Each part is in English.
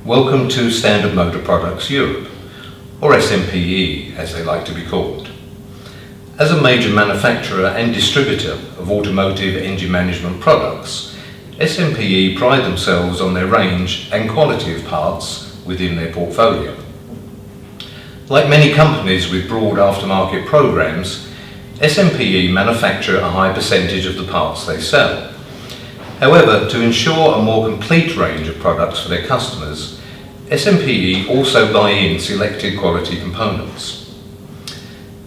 Welcome to Standard Motor Products Europe, or SMPE as they like to be called. As a major manufacturer and distributor of automotive engine management products, SMPE pride themselves on their range and quality of parts within their portfolio. Like many companies with broad aftermarket programs, SMPE manufacture a high percentage of the parts they sell. However, to ensure a more complete range of products for their customers, SMPE also buy in selected quality components.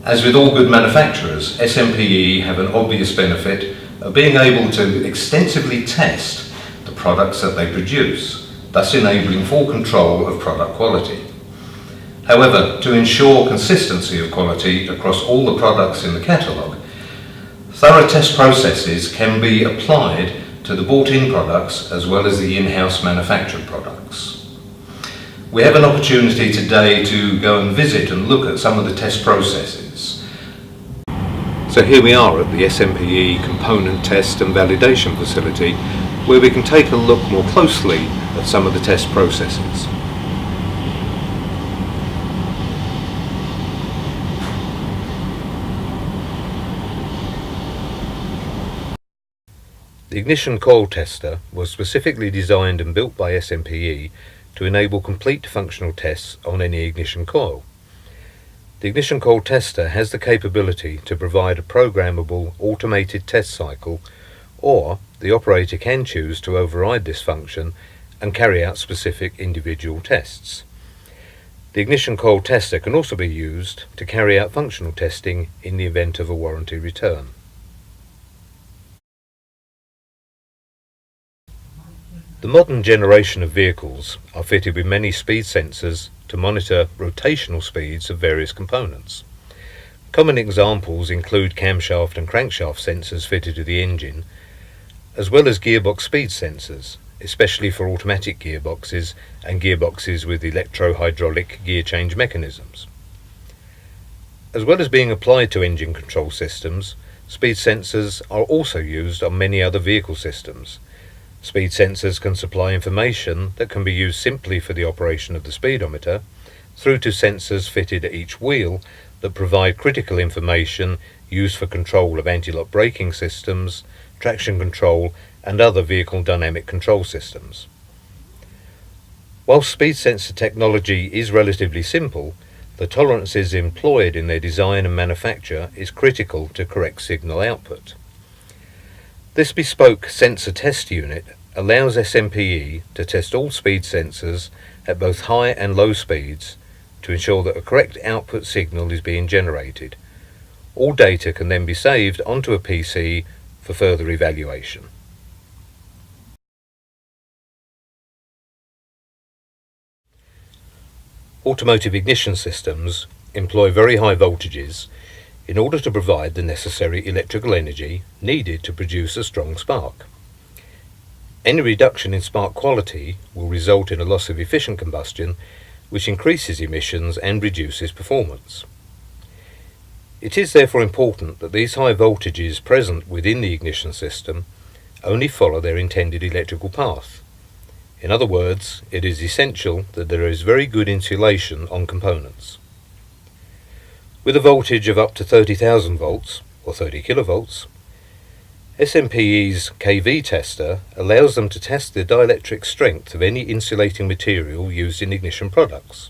As with all good manufacturers, SMPE have an obvious benefit of being able to extensively test the products that they produce, thus enabling full control of product quality. However, to ensure consistency of quality across all the products in the catalogue, thorough test processes can be applied to the bought-in products as well as the in-house manufactured products. We have an opportunity today to go and visit and look at some of the test processes. So here we are at the SMPE Component Test and Validation Facility, where we can take a look more closely at some of the test processes. The ignition coil tester was specifically designed and built by SMPE to enable complete functional tests on any ignition coil. The ignition coil tester has the capability to provide a programmable automated test cycle, or the operator can choose to override this function and carry out specific individual tests. The ignition coil tester can also be used to carry out functional testing in the event of a warranty return. The modern generation of vehicles are fitted with many speed sensors to monitor rotational speeds of various components. Common examples include camshaft and crankshaft sensors fitted to the engine, as well as gearbox speed sensors, especially for automatic gearboxes and gearboxes with electro-hydraulic gear change mechanisms. As well as being applied to engine control systems, speed sensors are also used on many other vehicle systems. Speed sensors can supply information that can be used simply for the operation of the speedometer, through to sensors fitted at each wheel that provide critical information used for control of anti-lock braking systems, traction control and other vehicle dynamic control systems. While speed sensor technology is relatively simple, the tolerances employed in their design and manufacture is critical to correct signal output. This bespoke sensor test unit allows SMPE to test all speed sensors at both high and low speeds to ensure that a correct output signal is being generated. All data can then be saved onto a PC for further evaluation. Automotive ignition systems employ very high voltages in order to provide the necessary electrical energy needed to produce a strong spark. Any reduction in spark quality will result in a loss of efficient combustion, which increases emissions and reduces performance. It is therefore important that these high voltages present within the ignition system only follow their intended electrical path. In other words, it is essential that there is very good insulation on components. With a voltage of up to 30,000 volts, or 30 kilovolts, SMPE's kV tester allows them to test the dielectric strength of any insulating material used in ignition products.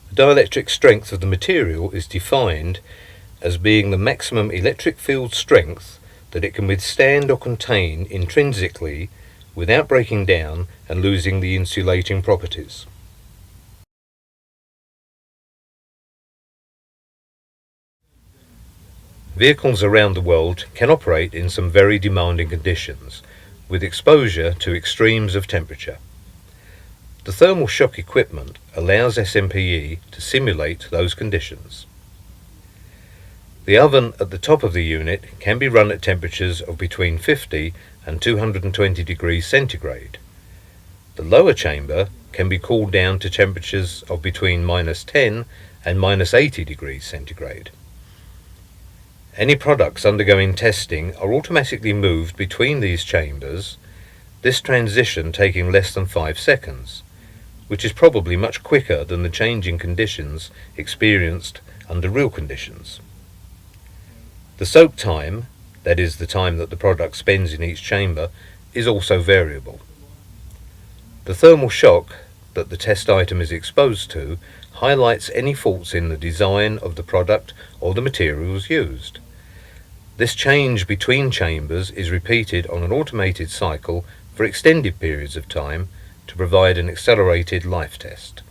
The dielectric strength of the material is defined as being the maximum electric field strength that it can withstand or contain intrinsically without breaking down and losing the insulating properties. Vehicles around the world can operate in some very demanding conditions, with exposure to extremes of temperature. The thermal shock equipment allows SMPE to simulate those conditions. The oven at the top of the unit can be run at temperatures of between 50 and 220 degrees centigrade. The lower chamber can be cooled down to temperatures of between -10 and -80 degrees centigrade. Any products undergoing testing are automatically moved between these chambers, this transition taking less than 5 seconds, which is probably much quicker than the change in conditions experienced under real conditions. The soak time, that is the time that the product spends in each chamber, is also variable. The thermal shock that the test item is exposed to highlights any faults in the design of the product or the materials used. This change between chambers is repeated on an automated cycle for extended periods of time to provide an accelerated life test.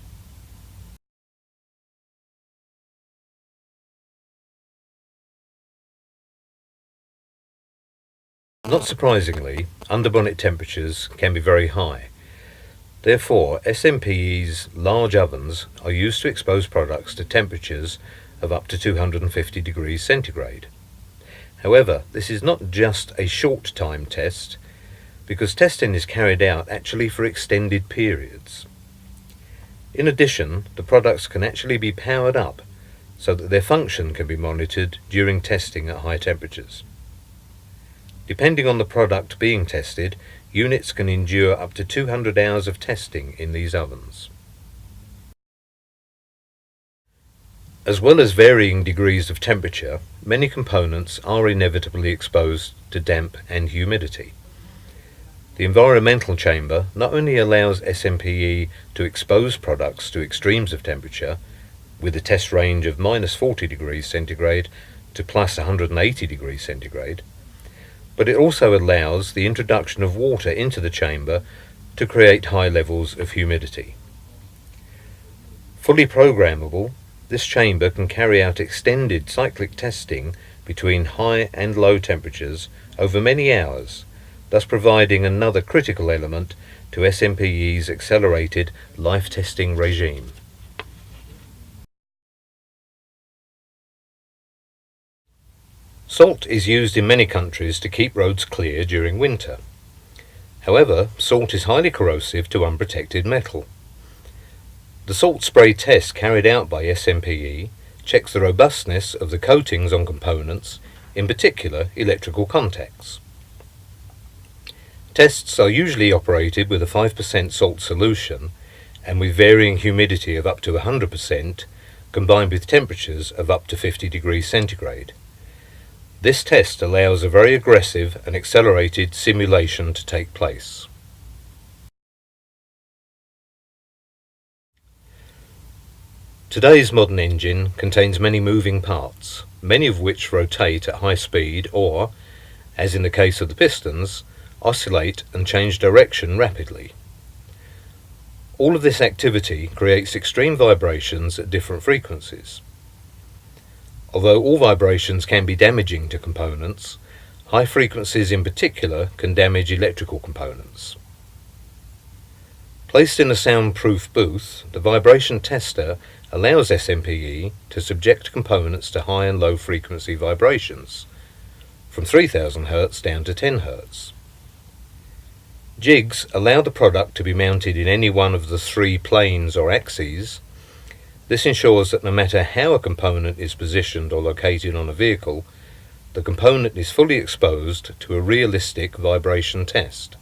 Not surprisingly, underbonnet temperatures can be very high. Therefore, SMPE's large ovens are used to expose products to temperatures of up to 250 degrees centigrade. However, this is not just a short time test, because testing is carried out actually for extended periods. In addition, the products can actually be powered up so that their function can be monitored during testing at high temperatures. Depending on the product being tested, units can endure up to 200 hours of testing in these ovens. As well as varying degrees of temperature, many components are inevitably exposed to damp and humidity. The environmental chamber not only allows SMPE to expose products to extremes of temperature, with a test range of -40 degrees centigrade to +180 degrees centigrade, but it also allows the introduction of water into the chamber to create high levels of humidity. Fully programmable, this chamber can carry out extended cyclic testing between high and low temperatures over many hours, thus providing another critical element to SMPE's accelerated life testing regime. Salt is used in many countries to keep roads clear during winter. However, salt is highly corrosive to unprotected metal. The salt spray test carried out by SMPE checks the robustness of the coatings on components, in particular electrical contacts. Tests are usually operated with a 5% salt solution and with varying humidity of up to 100%, combined with temperatures of up to 50 degrees centigrade. This test allows a very aggressive and accelerated simulation to take place. Today's modern engine contains many moving parts, many of which rotate at high speed or, as in the case of the pistons, oscillate and change direction rapidly. All of this activity creates extreme vibrations at different frequencies. Although all vibrations can be damaging to components, high frequencies in particular can damage electrical components. Placed in a soundproof booth, the vibration tester allows SMPE to subject components to high and low frequency vibrations, from 3000 Hz down to 10 Hz. Jigs allow the product to be mounted in any one of the 3 planes or axes. This ensures that no matter how a component is positioned or located on a vehicle, the component is fully exposed to a realistic vibration test.